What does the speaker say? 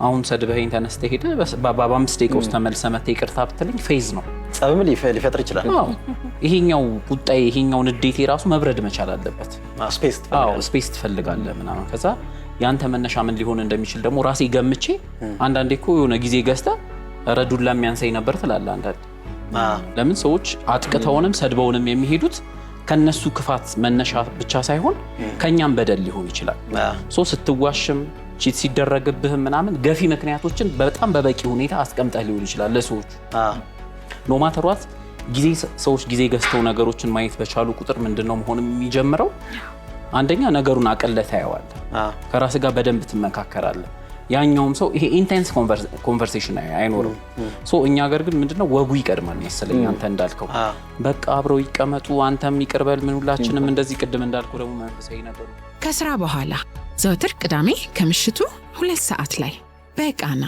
አሁን ሰድበኸኝ ተነስተህ ሄደህ በ5 ደቂቃ ውስጥ ተመልሰህ መተህ ይቅርታ ብትለኝ ፌዝ ነው። ጸብም ሊፈጥር ይችላል። ይሄኛው ቁጣዬ ይሄኛው ንዴቴ ራሱ መብረድ መቻል አለበት። ስፔስ ትፈልጋለህ ምናምን። ከዛ ያንተ መነሻ ምን ሊሆን እንደሚችል ደግሞ ራሴ ገምቼ አንዳንዴ እኮ የሆነ ጊዜ ገዝተህ ረዱላ የሚያንሰኝ ነበር ትላለህ አንዳንዴ። ለምን ሰዎች አጥቅተውንም ሰድበውንም የሚሄዱት ከነሱ ክፋት መነሻ ብቻ ሳይሆን ከኛም በደል ሊሆን ይችላል። ስትዋሽም ቺት ሲደረግብህም ምናምን ገፊ ምክንያቶችን በጣም በበቂ ሁኔታ አስቀምጠህ ሊሆን ይችላል ለሰዎች። ኖ ማተር ዋት ሰዎች ጊዜ ገዝተው ነገሮችን ማየት በቻሉ ቁጥር ምንድነው መሆን የሚጀምረው? አንደኛ ነገሩን አቀለህ ታየዋለህ፣ ከራስ ጋር በደንብ ትመካከራለህ። ያኛውም ሰው ይሄ ኢንቴንስ ኮንቨርሴሽን አይኖርም። እኛ ሀገር ግን ምንድነው ወጉ ይቀድማል መሰለኝ። አንተ እንዳልከው በቃ አብረው ይቀመጡ፣ አንተም ይቅርበል፣ ምን ሁላችንም እንደዚህ ቅድም እንዳልኩ ደግሞ መንፈሳዊ ነገሩ ከስራ በኋላ ዘወትር ቅዳሜ ከምሽቱ 2 ሰዓት ላይ በቃና